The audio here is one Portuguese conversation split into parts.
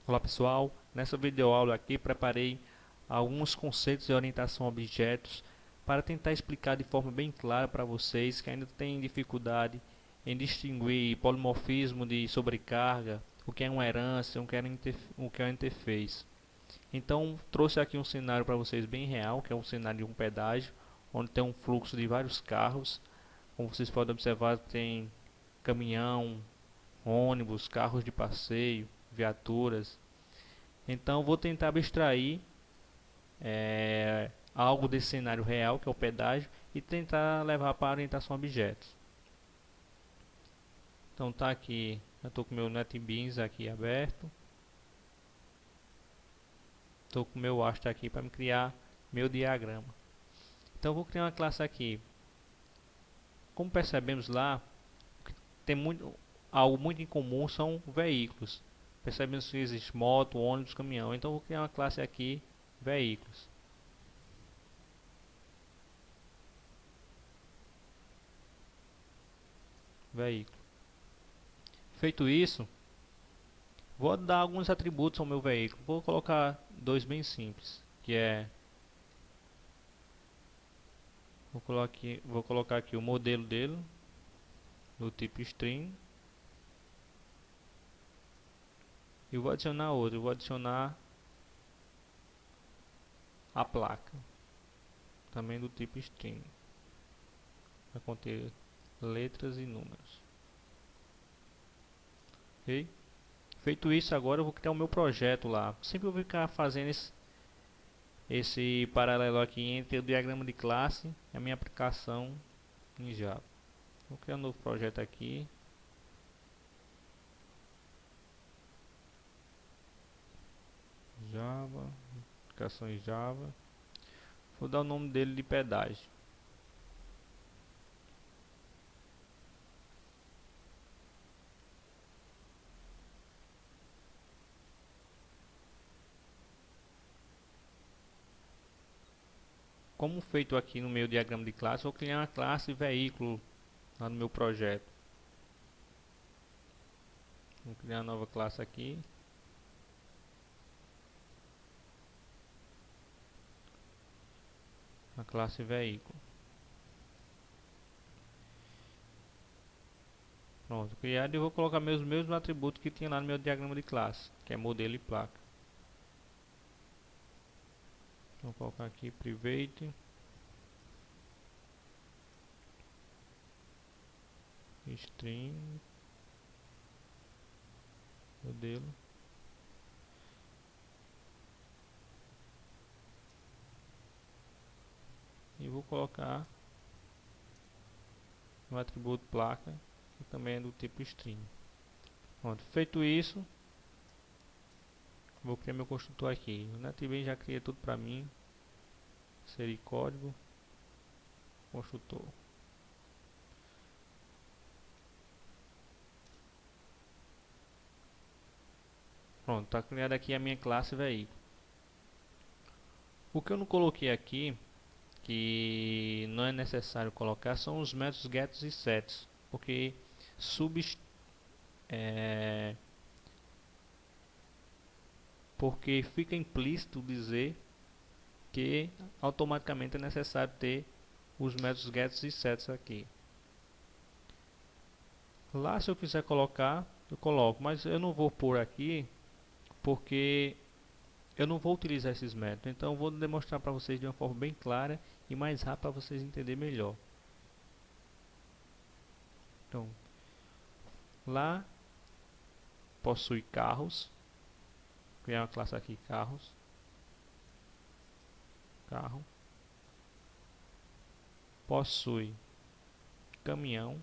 Olá pessoal, nessa videoaula aqui preparei alguns conceitos de orientação a objetos para tentar explicar de forma bem clara para vocês que ainda têm dificuldade em distinguir polimorfismo de sobrecarga, o que é uma herança, o que é uma interface. Então trouxe aqui um cenário para vocês bem real, que é um cenário de um pedágio, onde tem um fluxo de vários carros. Como vocês podem observar, tem caminhão, ônibus, carros de passeio, viaturas. Então vou tentar abstrair algo desse cenário real, que é o pedágio, e tentar levar para a orientação a objetos. Então tá aqui, eu estou com meu NetBeans aqui aberto. Estou com meu Astra aqui para me criar meu diagrama. Então vou criar uma classe aqui. Como percebemos lá, tem algo muito em comum são veículos. Percebemos que existe moto, ônibus, caminhão. Então vou criar uma classe aqui, veículos. Veículo. Feito isso, vou dar alguns atributos ao meu veículo. Vou colocar dois bem simples, que é vou colocar aqui o modelo dele do tipo string e vou adicionar outro. Vou adicionar a placa, também do tipo string, vai conter letras e números. Ok? Feito isso, agora eu vou criar o meu projeto lá. Sempre vou ficar fazendo esse paralelo aqui entre o diagrama de classe e a minha aplicação em Java. Vou criar um novo projeto aqui. Java, aplicações Java. Vou dar o nome dele de pedágio. Como feito aqui no meu diagrama de classe, vou criar uma classe veículo lá no meu projeto. Vou criar uma nova classe aqui. A classe veículo. Pronto, criado, e vou colocar meus mesmos atributos que tinha lá no meu diagrama de classe, que é modelo e placa. Vou colocar aqui private string modelo e vou colocar o atributo placa, que também é do tipo string. Pronto, feito isso, vou criar meu construtor aqui. O NetBeans já cria tudo para mim. Série código, construtor. Pronto, está criada aqui a minha classe veículo. O que eu não coloquei aqui, que não é necessário colocar, são os métodos gets e sets, porque é, porque fica implícito dizer que automaticamente é necessário ter os métodos gets e sets aqui. Lá, se eu quiser colocar, eu coloco, mas eu não vou pôr aqui porque eu não vou utilizar esses métodos. Então eu vou demonstrar para vocês de uma forma bem clara e mais rápida para vocês entenderem melhor. Então, lá possui carros. Vou criar uma classe aqui, carros. Carro. Possui caminhão.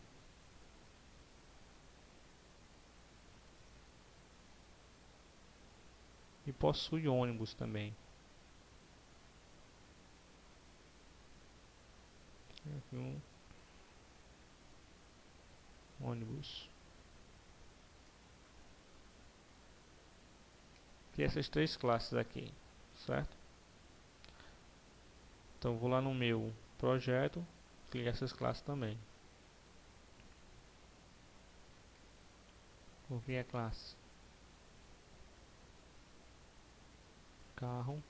E possui ônibus também. Aqui um ônibus. Tem essas três classes aqui, certo? Então vou lá no meu projeto, criar essas classes também. Vou criar a classe carro,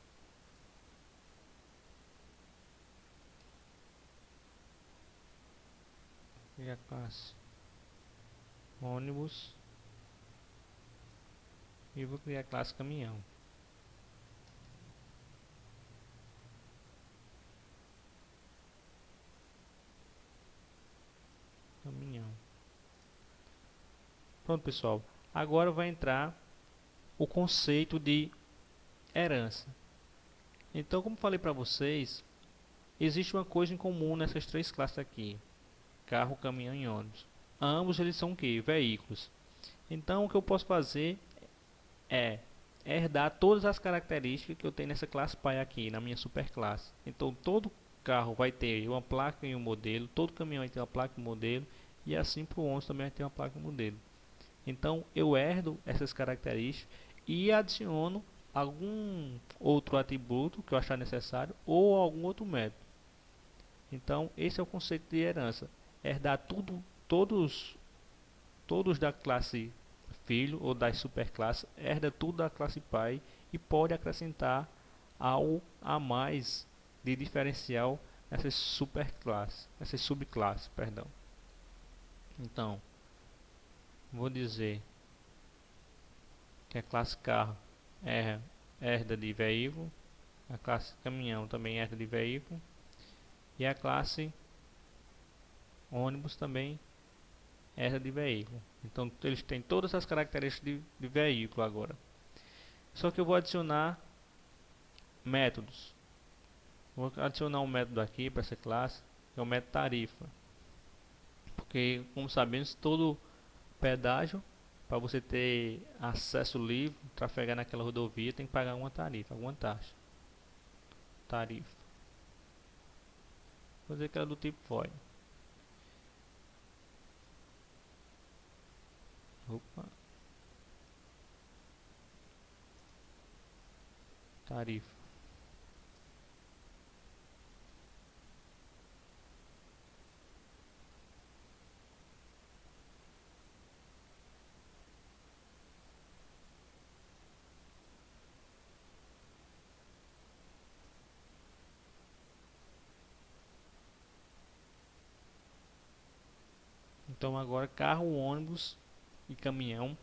e a classe ônibus, e vou criar a classe caminhão. Caminhão. Pronto, pessoal. Agora vai entrar o conceito de herança. Então, como falei para vocês, existe uma coisa em comum nessas três classes aqui: carro, caminhão e ônibus. Ambos eles são o que? Veículos. Então, o que eu posso fazer é herdar todas as características que eu tenho nessa classe pai aqui, na minha superclasse. Então, todo carro vai ter uma placa e um modelo, todo caminhão vai ter uma placa e um modelo, e assim para o ônibus também vai ter uma placa e um modelo. Então, eu herdo essas características e adiciono algum outro atributo que eu achar necessário ou algum outro método. Então, esse é o conceito de herança: herdar tudo, todos da classe filho ou das superclasses, herda tudo da classe pai e pode acrescentar algo a mais de diferencial nessas superclasses, essas subclasses, perdão. Então, vou dizer que a classe carro herda de veículo, a classe caminhão também herda de veículo e a classe ônibus também herda de veículo. Então eles têm todas as características de veículo agora. Só que eu vou adicionar métodos. Vou adicionar um método aqui para essa classe, que é o método tarifa. Porque, como sabemos, todo pedágio, para você ter acesso livre, trafegar naquela rodovia, tem que pagar uma tarifa, alguma taxa. Tarifa. Vou dizer que ela é do tipo FOI. Opa. Tarifa. Então agora carro, ônibus e caminhão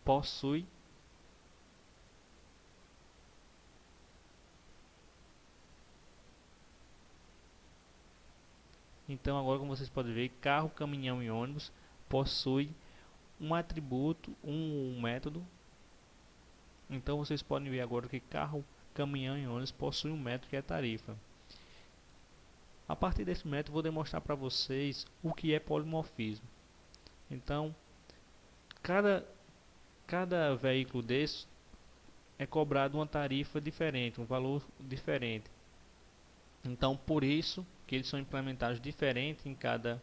possui Então agora, como vocês podem ver, carro, caminhão e ônibus possui um atributo, um método. Então vocês podem ver agora que carro, caminhão e ônibus possuem um método que é tarifa. A partir desse método vou demonstrar para vocês o que é polimorfismo. Então, cada veículo desse é cobrado uma tarifa diferente, um valor diferente. Então, por isso que eles são implementados diferente em cada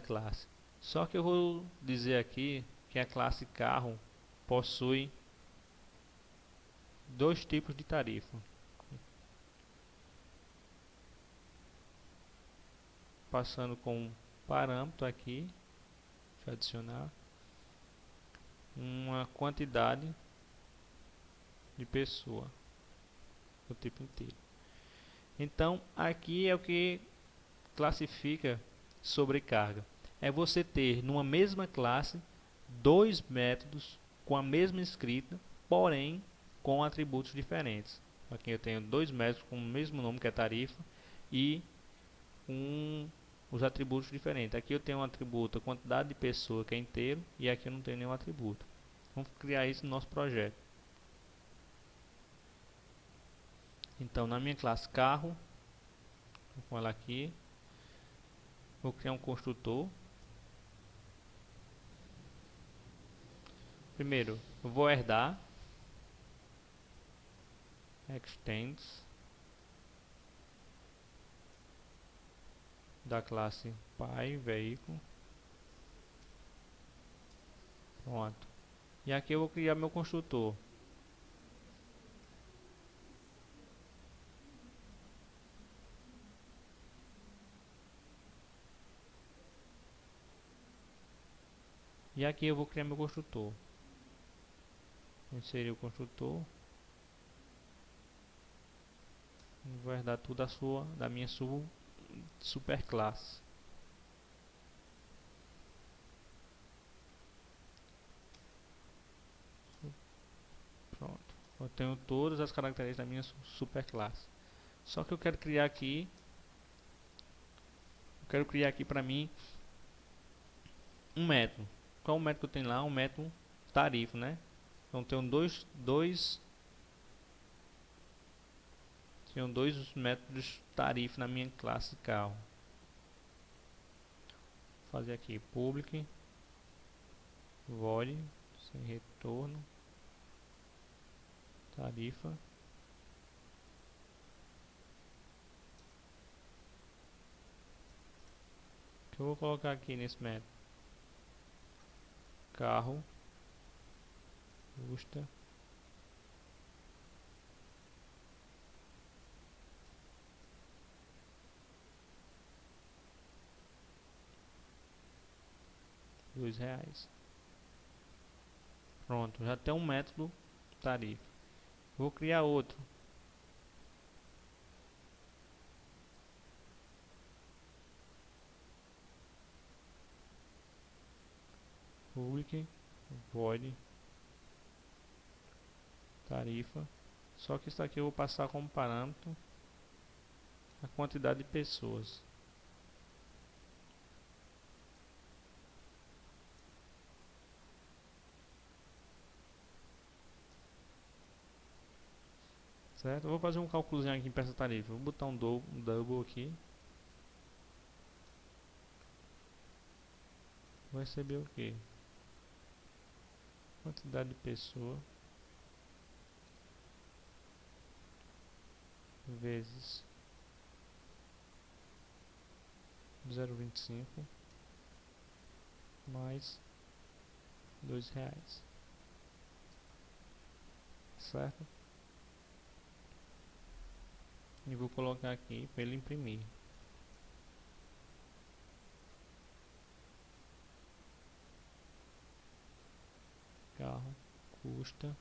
classe. Só que eu vou dizer aqui que a classe carro possui dois tipos de tarifa. Passando com um parâmetro aqui, deixa eu adicionar uma quantidade de pessoa do tipo inteiro. Então aqui é o que classifica sobrecarga. É você ter numa mesma classe dois métodos com a mesma escrita, porém com atributos diferentes. Aqui eu tenho dois métodos com o mesmo nome, que é tarifa, e os atributos diferentes. Aqui eu tenho um atributo, a quantidade de pessoa, que é inteiro, e aqui eu não tenho nenhum atributo. Vamos criar isso no nosso projeto. Então, na minha classe carro, vou com ela aqui, vou criar um construtor. Primeiro, eu vou herdar extends da classe pai veículo. Pronto. E aqui eu vou criar meu construtor. E aqui eu vou criar meu construtor. Inserir o construtor. Vou herdar tudo da minha super classe. Pronto. Eu tenho todas as características da minha super classe. Só que eu quero criar aqui para mim um método. Qual o método que eu tenho lá? Um método tarifa, né? Então tenho dois métodos tarifa na minha classe carro. Vou fazer aqui public void sem retorno tarifa. Que eu vou colocar aqui nesse método? Carro custa R$ 2. Pronto, já tem um método tarifa. Vou criar outro. Public void tarifa. Só que isso aqui eu vou passar como parâmetro a quantidade de pessoas. Certo? Eu vou fazer um cálculozinho aqui para essa tarifa. Vou botar um double aqui. Vou receber o que? Quantidade de pessoa vezes 0,25 mais R$ 2. Certo? E vou colocar aqui para ele imprimir. Carro custa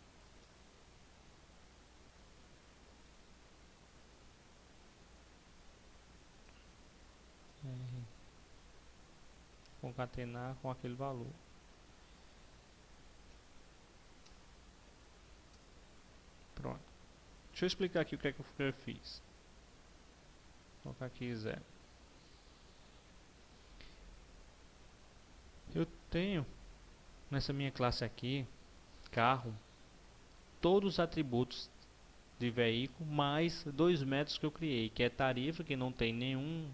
concatenar com aquele valor. Pronto. Deixa eu explicar aqui o que é que eu fiz. Vou colocar aqui 0. Eu tenho nessa minha classe aqui, carro, todos os atributos de veículo, mais dois métodos que eu criei, que é tarifa, que não tem nenhum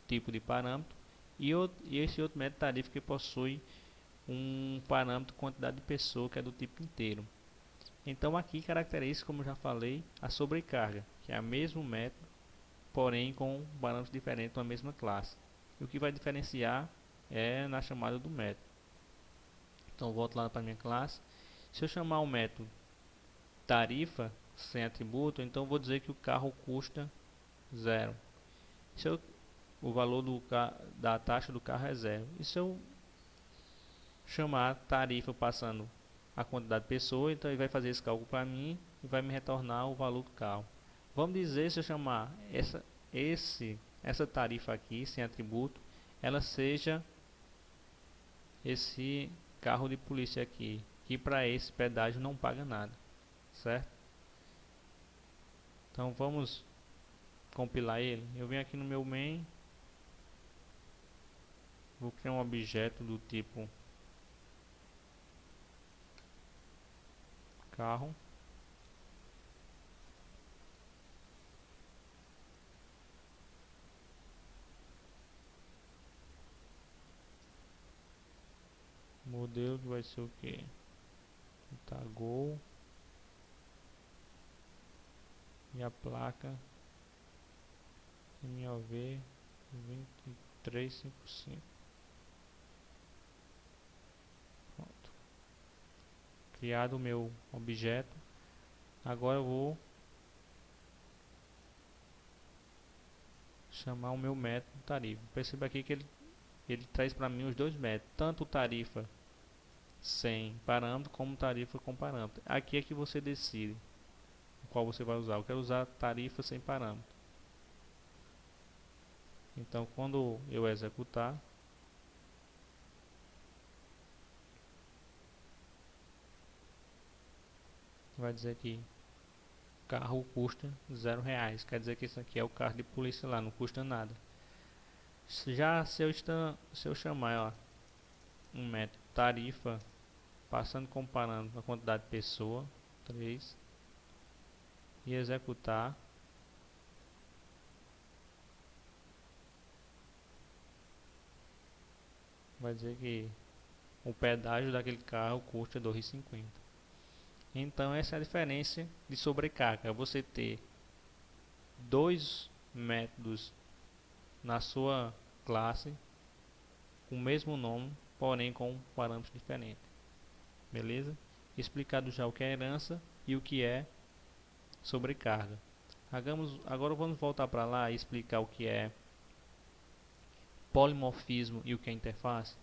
tipo de parâmetro, e esse outro método tarifa que possui um parâmetro quantidade de pessoa, que é do tipo inteiro. Então aqui caracteriza, como eu já falei, a sobrecarga, que é o mesmo método, porém com parâmetros diferentes na mesma classe. E o que vai diferenciar é na chamada do método. Então volto lá para minha classe. Se eu chamar o método tarifa sem atributo, então vou dizer que o carro custa 0. Se eu, o valor da taxa do carro é 0. E se eu chamar tarifa passando a quantidade de pessoa, então ele vai fazer esse cálculo para mim e vai me retornar o valor do carro. Vamos dizer, se eu chamar essa tarifa aqui sem atributo, ela seja esse carro de polícia aqui, que para esse pedágio não paga nada, certo? Então vamos compilar ele. Eu venho aqui no meu main, vou criar um objeto do tipo carro. O modelo vai ser o que? Tá, Gol. E a placa MOV 2355. Pronto. Criado o meu objeto. Agora eu vou chamar o meu método tarifa. Perceba aqui que ele traz para mim os dois métodos, tanto tarifa sem parâmetro como tarifa com parâmetro. Aqui é que você decide qual você vai usar. Eu quero usar tarifa sem parâmetro. Então, quando eu executar, vai dizer que o carro custa R$0, quer dizer que isso aqui é o carro de polícia lá, não custa nada. Já se eu chamar, ó, um método tarifa, passando comparando a quantidade de pessoa, 3, e executar, vai dizer que o pedágio daquele carro custa R$2,50. Então essa é a diferença de sobrecarga, você ter dois métodos na sua classe com o mesmo nome, porém com parâmetros diferentes. Beleza? Explicado já o que é herança e o que é sobrecarga. Agora vamos voltar para lá e explicar o que é polimorfismo e o que é interface.